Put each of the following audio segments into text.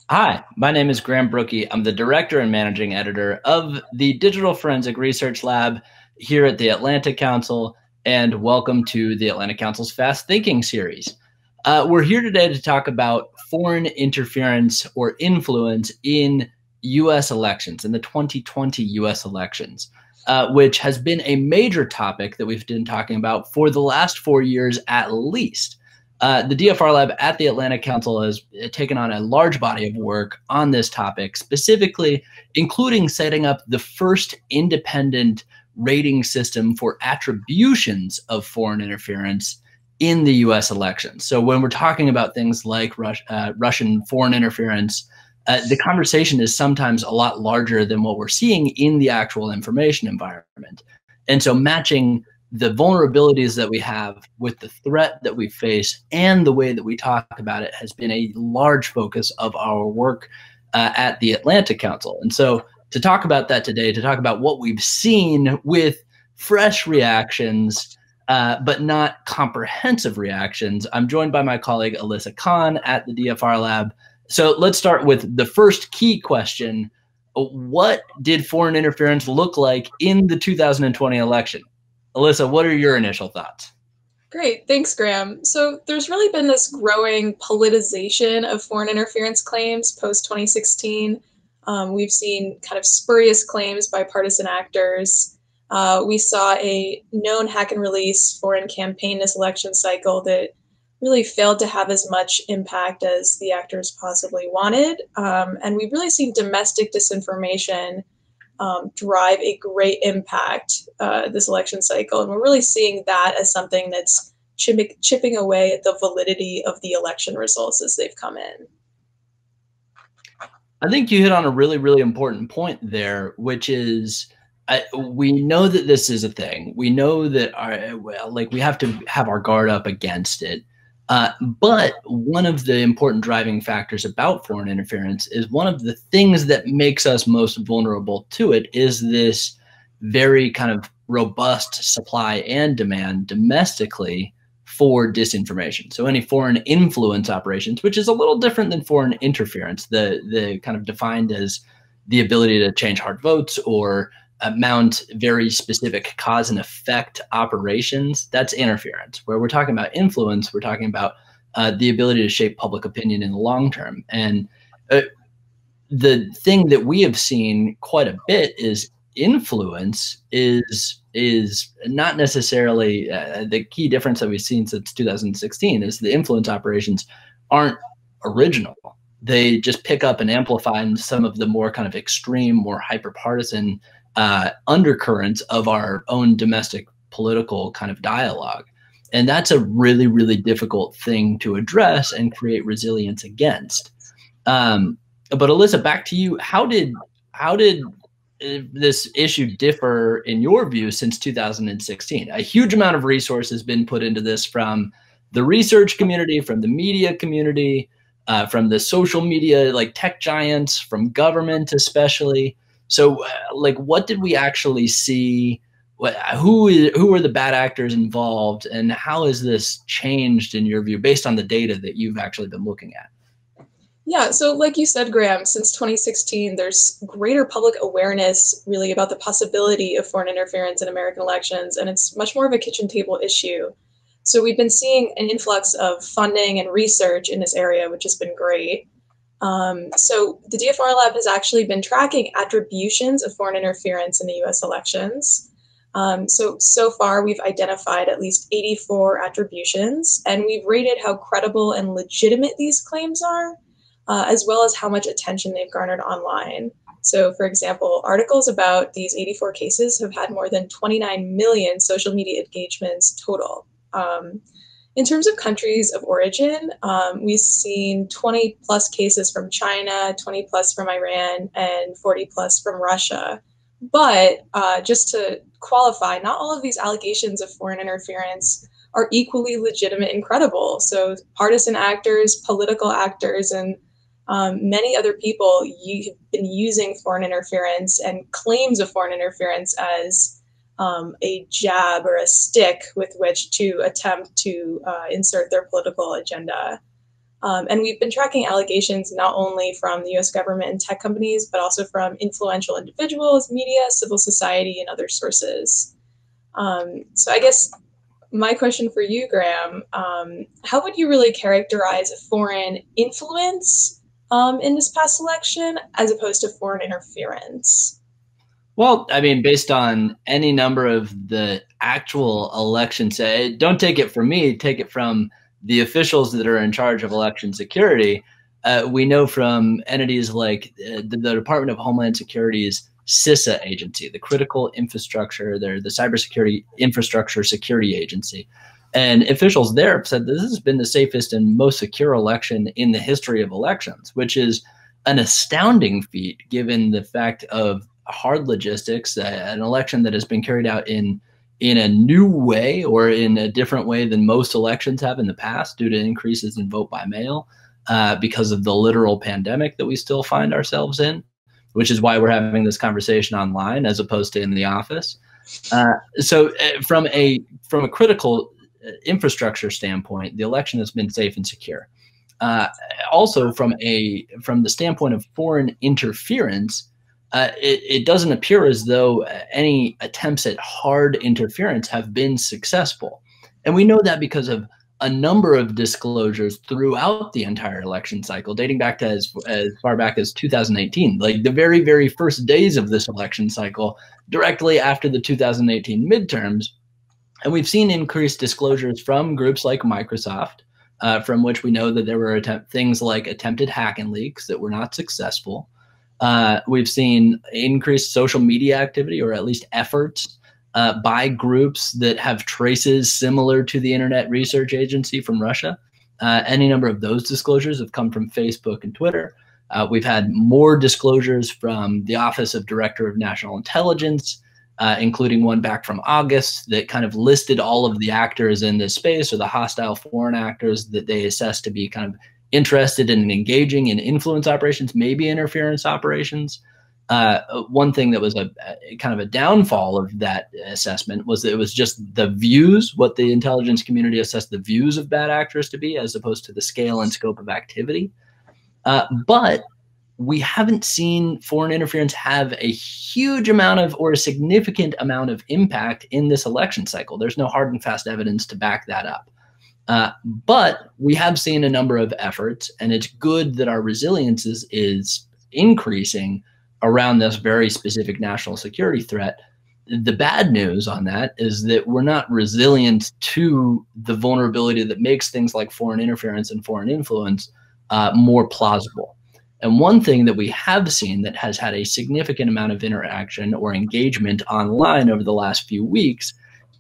Hi, my name is Graham Brookie. I'm the director and managing editor of the Digital Forensic Research Lab here at the Atlantic Council, and welcome to the Atlantic Council's Fast Thinking series. We're here today to talk about foreign interference or influence in U.S. elections, in the 2020 U.S. elections, which has been a major topic that we've been talking about for the last 4 years at least. The DFR Lab at the Atlantic Council has taken on a large body of work on this topic, specifically including setting up the first independent rating system for attributions of foreign interference in the U.S. elections. So when we're talking about things like Russian foreign interference, the conversation is sometimes a lot larger than what we're seeing in the actual information environment. And so matching the vulnerabilities that we have with the threat that we face and the way that we talk about it has been a large focus of our work at the Atlantic Council. And so to talk about that today, to talk about what we've seen with fresh reactions, but not comprehensive reactions, I'm joined by my colleague Alyssa Khan at the DFR Lab. So let's start with the first key question. What did foreign interference look like in the 2020 election? Alyssa, what are your initial thoughts? Great, thanks, Graham. So there's really been this growing politicization of foreign interference claims post 2016. We've seen kind of spurious claims by partisan actors. We saw a known hack and release foreign campaign this election cycle that really failed to have as much impact as the actors possibly wanted. And we've really seen domestic disinformation drive a great impact this election cycle. And we're really seeing that as something that's chipping away at the validity of the election results as they've come in. I think you hit on a really, really important point there, which is we know that this is a thing. We know that we have to have our guard up against it. But one of the important driving factors about foreign interference is one of the things that makes us most vulnerable to it is this very kind of robust supply and demand domestically for disinformation. So any foreign influence operations, which is a little different than foreign interference, the kind of defined as the ability to change hard votes or mount very specific cause and effect operations, that's interference. Where we're talking about influence, we're talking about the ability to shape public opinion in the long term. And the thing that we have seen quite a bit is influence is not necessarily the key difference that we've seen since 2016 is the influence operations aren't original. They just pick up and amplify some of the more kind of extreme, more hyper-partisan undercurrents of our own domestic political kind of dialogue. And that's a really, really difficult thing to address and create resilience against. But Alyssa, back to you. How did this issue differ in your view since 2016? A huge amount of resource has been put into this from the research community, from the media community, from the social media, like tech giants, from government especially. So, what did we actually see? Who are the bad actors involved, and how has this changed in your view, based on the data that you've actually been looking at? Yeah, so like you said, Graham, since 2016, there's greater public awareness really about the possibility of foreign interference in American elections, and it's much more of a kitchen table issue. So we've been seeing an influx of funding and research in this area, which has been great. So the DFR Lab has actually been tracking attributions of foreign interference in the US elections. So far, we've identified at least 84 attributions, and we've rated how credible and legitimate these claims are, as well as how much attention they've garnered online. So, for example, articles about these 84 cases have had more than 29 million social media engagements total. In terms of countries of origin, we've seen 20 plus cases from China, 20 plus from Iran, and 40 plus from Russia. But just to qualify, not all of these allegations of foreign interference are equally legitimate and credible. So partisan actors, political actors, and many other people have been using foreign interference and claims of foreign interference as a jab or a stick with which to attempt to insert their political agenda. And we've been tracking allegations not only from the US government and tech companies, but also from influential individuals, media, civil society, and other sources. So I guess my question for you, Graham, how would you really characterize foreign influence in this past election as opposed to foreign interference? Well, I mean, based on any number of the actual elections, don't take it from me, take it from the officials that are in charge of election security. We know from entities like the Department of Homeland Security's CISA agency, the Critical Infrastructure, they're the Cybersecurity Infrastructure Security Agency. And officials there have said that this has been the safest and most secure election in the history of elections, which is an astounding feat given the fact of hard logistics, an election that has been carried out in a new way or in a different way than most elections have in the past due to increases in vote by mail because of the literal pandemic that we still find ourselves in, which is why we're having this conversation online as opposed to in the office. So from a critical infrastructure standpoint, the election has been safe and secure. Also from the standpoint of foreign interference, it doesn't appear as though any attempts at hard interference have been successful. And we know that because of a number of disclosures throughout the entire election cycle, dating back to as far back as 2018, like the very, very first days of this election cycle, directly after the 2018 midterms. And we've seen increased disclosures from groups like Microsoft, from which we know that there were things like attempted hack and leaks that were not successful. We've seen increased social media activity, or at least efforts by groups that have traces similar to the Internet Research Agency from Russia. Any number of those disclosures have come from Facebook and Twitter. We've had more disclosures from the Office of Director of National Intelligence, including one back from August that kind of listed all of the actors in this space, or the hostile foreign actors that they assess to be kind of interested in engaging in influence operations, maybe interference operations. One thing that was a kind of a downfall of that assessment was that it was just the views, what the intelligence community assessed the views of bad actors to be, as opposed to the scale and scope of activity. But we haven't seen foreign interference have a huge amount of, or a significant amount of impact in this election cycle. There's no hard and fast evidence to back that up. But we have seen a number of efforts, and it's good that our resilience is increasing around this very specific national security threat. The bad news on that is that we're not resilient to the vulnerability that makes things like foreign interference and foreign influence more plausible. And one thing that we have seen that has had a significant amount of interaction or engagement online over the last few weeks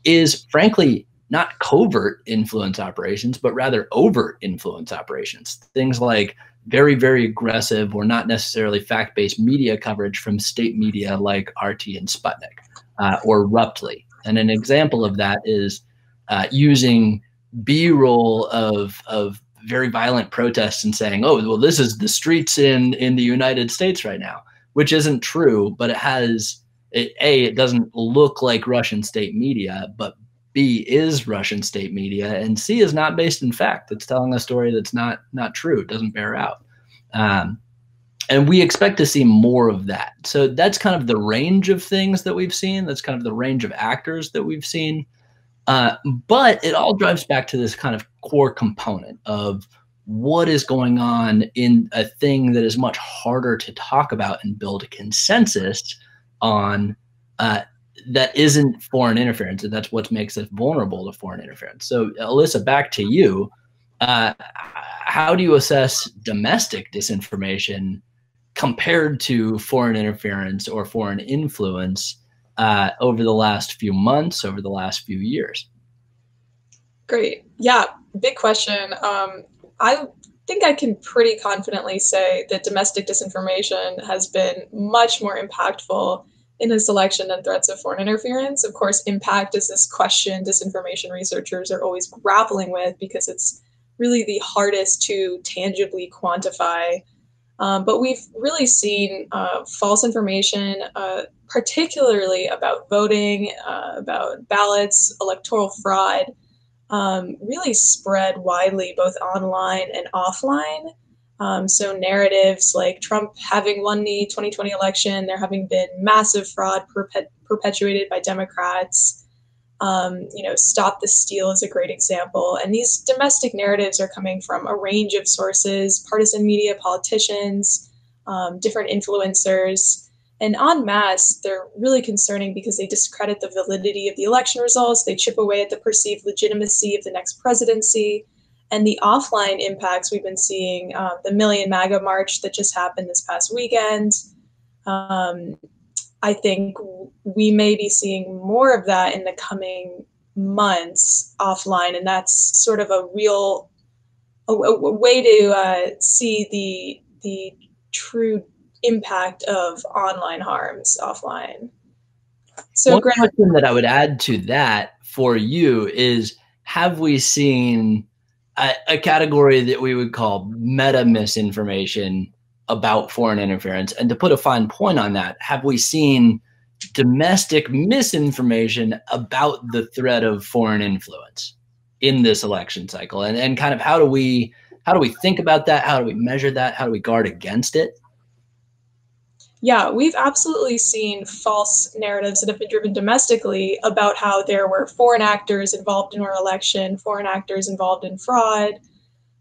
is, frankly, not covert influence operations, but rather overt influence operations. Things like very, very aggressive or not necessarily fact-based media coverage from state media like RT and Sputnik or Ruptly. And an example of that is using B-roll of very violent protests and saying, oh, well, this is the streets in the United States right now, which isn't true, but it doesn't look like Russian state media, but B is Russian state media, and C is not based in fact. It's telling a story that's not true. It doesn't bear out. And we expect to see more of that. So that's kind of the range of things that we've seen. That's kind of the range of actors that we've seen. But it all drives back to this kind of core component of what is going on in a thing that is much harder to talk about and build a consensus on that isn't foreign interference. And that's what makes us vulnerable to foreign interference. So Alyssa, back to you. How do you assess domestic disinformation compared to foreign interference or foreign influence over the last few months, over the last few years? Great. Yeah, big question. I think I can pretty confidently say that domestic disinformation has been much more impactful in this election than threats of foreign interference. Of course, impact is this question disinformation researchers are always grappling with because it's really the hardest to tangibly quantify. But we've really seen false information, particularly about voting, about ballots, electoral fraud, really spread widely, both online and offline. So narratives like Trump having won the 2020 election, there having been massive fraud perpetuated by Democrats. Stop the steal is a great example. And these domestic narratives are coming from a range of sources, partisan media, politicians, different influencers. And en masse, they're really concerning because they discredit the validity of the election results. They chip away at the perceived legitimacy of the next presidency. And the offline impacts we've been seeing, the Million MAGA March that just happened this past weekend. I think we may be seeing more of that in the coming months offline. And that's sort of a way to see the true impact of online harms offline. So one question that I would add to that for you is, have we seen a category that we would call meta misinformation about foreign interference? And to put a fine point on that, have we seen domestic misinformation about the threat of foreign influence in this election cycle? And kind of how do we think about that? How do we measure that? How do we guard against it? Yeah, we've absolutely seen false narratives that have been driven domestically about how there were foreign actors involved in our election, foreign actors involved in fraud,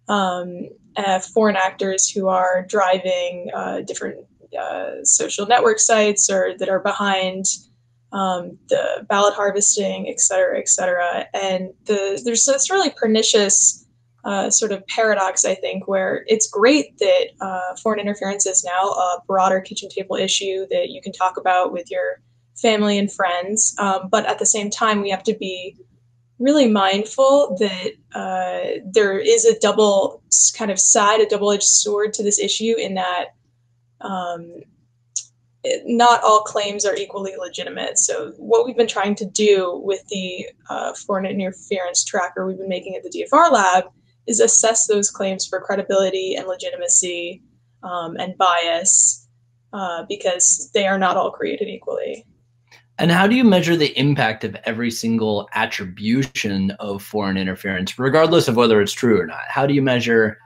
foreign actors who are driving different social network sites or that are behind the ballot harvesting, et cetera, et cetera. And there's this really pernicious sort of paradox, I think, where it's great that foreign interference is now a broader kitchen table issue that you can talk about with your family and friends. But at the same time, we have to be really mindful that there is a double kind of side, a double-edged sword to this issue in that not all claims are equally legitimate. So what we've been trying to do with the foreign interference tracker we've been making at the DFR lab is assess those claims for credibility and legitimacy and bias because they are not all created equally. And how do you measure the impact of every single attribution of foreign interference, regardless of whether it's true or not? How do you measure,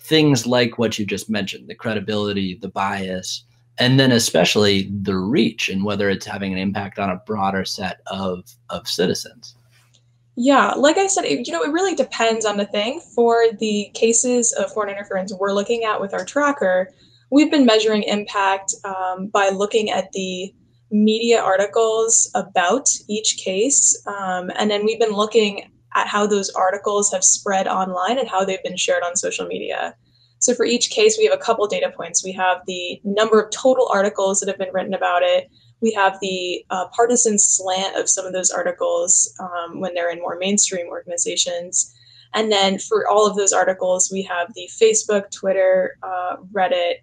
things like what you just mentioned, the credibility, the bias, and then especially the reach and whether it's having an impact on a broader set of citizens? Yeah, like I said, it really depends on the thing. For the cases of foreign interference we're looking at with our tracker, we've been measuring impact by looking at the media articles about each case. And then we've been looking at how those articles have spread online and how they've been shared on social media. So for each case, we have a couple data points. We have the number of total articles that have been written about it. We have the partisan slant of some of those articles when they're in more mainstream organizations. And then for all of those articles, we have the Facebook, Twitter, Reddit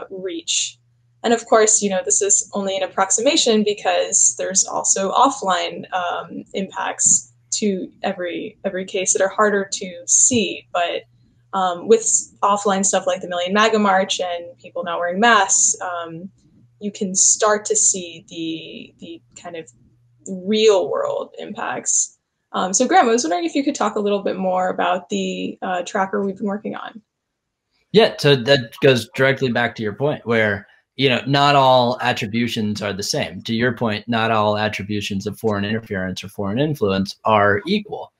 reach. And of course, this is only an approximation because there's also offline impacts to every case that are harder to see. But with offline stuff like the Million MAGA March and people not wearing masks, you can start to see the kind of real world impacts. So Graham, I was wondering if you could talk a little bit more about the tracker we've been working on. Yeah, so that goes directly back to your point where, not all attributions are the same. To your point, not all attributions of foreign interference or foreign influence are equal.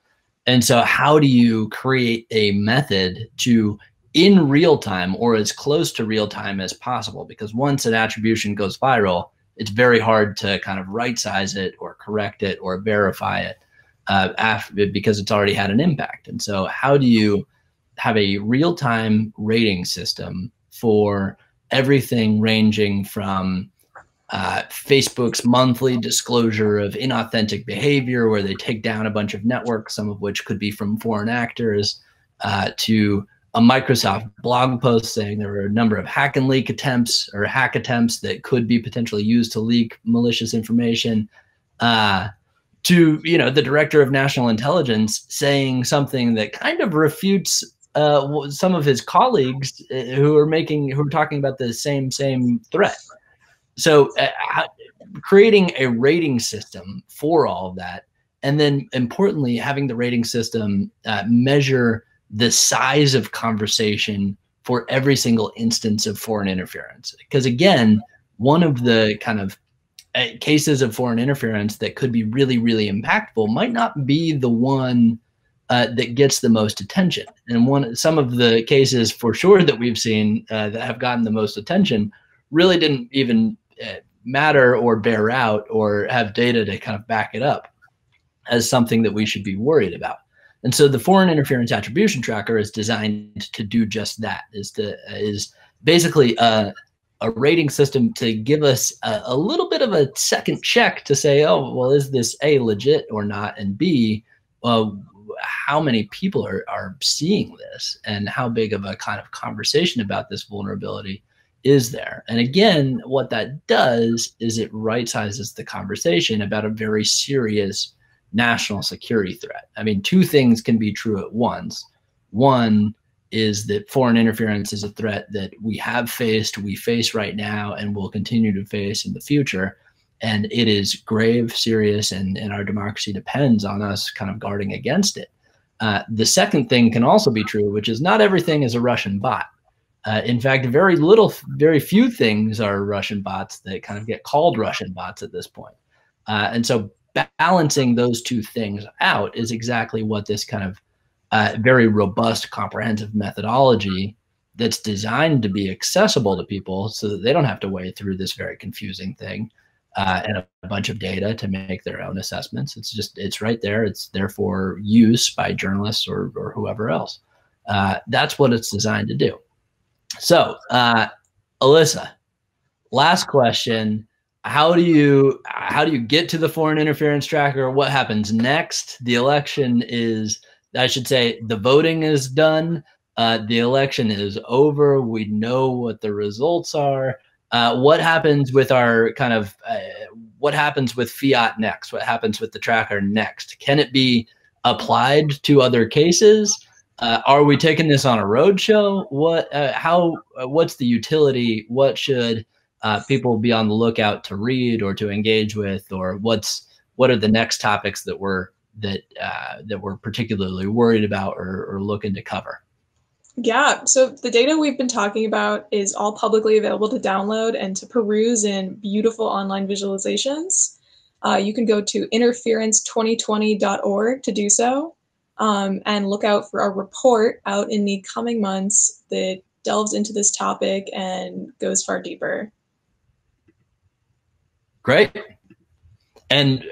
And so how do you create a method to, in real time or as close to real time as possible? Because once an attribution goes viral, it's very hard to kind of right size it or correct it or verify it because it's already had an impact. And so how do you have a real time rating system for everything ranging from Facebook's monthly disclosure of inauthentic behavior, where they take down a bunch of networks, some of which could be from foreign actors, to a Microsoft blog post saying there were a number of hack and leak attempts or hack attempts that could be potentially used to leak malicious information, to the director of national intelligence saying something that kind of refutes some of his colleagues who are talking about the same threat. So creating a rating system for all of that, And then importantly, having the rating system measure the size of conversation for every single instance of foreign interference. Because again, one of the kind of cases of foreign interference that could be really, really impactful might not be the one that gets the most attention. And some of the cases for sure that we've seen that have gotten the most attention really didn't even matter or bear out or have data to kind of back it up as something that we should be worried about. And so the Foreign Interference Attribution Tracker is designed to do just that, is basically a rating system to give us a little bit of a second check to say, oh, well, is this A, legit or not? And B, how many people are seeing this, and how big of a kind of conversation about this vulnerability is there? And again, what that does is it right-sizes the conversation about a very serious national security threat. I mean, two things can be true at once. One is that foreign interference is a threat that we have faced, we face right now, and will continue to face in the future. And it is grave, serious, and our democracy depends on us kind of guarding against it. The second thing can also be true, which is not everything is a Russian bot. In fact, very few things are Russian bots that kind of get called Russian bots at this point. And so balancing those two things out is exactly what this kind of very robust, comprehensive methodology that's designed to be accessible to people so that they don't have to wade through this very confusing thing and a bunch of data to make their own assessments. It's right there. It's there for use by journalists or whoever else. That's what it's designed to do. So, Alyssa, last question. How do you get to the Foreign Interference Tracker? What happens next? The election is, I should say, the voting is done. The election is over. We know what the results are. What happens with our kind of, what happens with Fiat next? What happens with the tracker next? Can it be applied to other cases? Are we taking this on a roadshow? What's the utility? What should people be on the lookout to read or to engage with, or what are the next topics that we're particularly worried about or looking to cover? Yeah, so the data we've been talking about is all publicly available to download and to peruse in beautiful online visualizations. You can go to interference2020.org to do so, and look out for our report out in the coming months that delves into this topic and goes far deeper. Great. And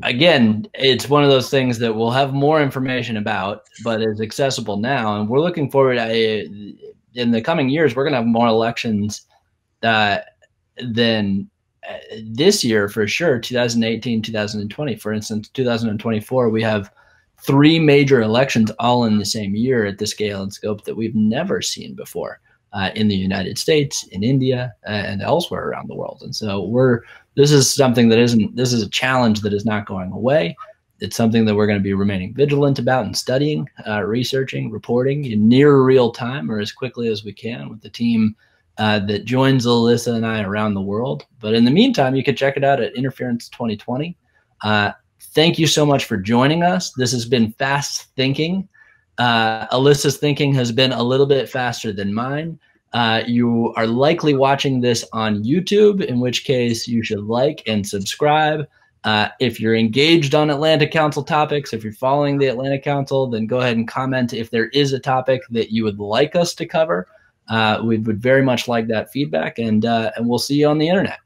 again, it's one of those things that we'll have more information about, but is accessible now. And we're looking forward to, in the coming years, we're going to have more elections than this year for sure, 2018, 2020. For instance, 2024, we have 3 major elections all in the same year at the scale and scope that we've never seen before in the United States, in India, and elsewhere around the world. And so this is something this is a challenge that is not going away. It's something that we're going to be remaining vigilant about and studying, researching, reporting in near real time or as quickly as we can with the team that joins Alyssa and I around the world. But in the meantime, you can check it out at Interference 2020. Thank you so much for joining us. This has been Fast Thinking. Alyssa's thinking has been a little bit faster than mine. You are likely watching this on YouTube, in which case you should like and subscribe. If you're engaged on Atlantic Council topics, if you're following the Atlantic Council, then go ahead and comment if there is a topic that you would like us to cover. We would very much like that feedback, and we'll see you on the internet.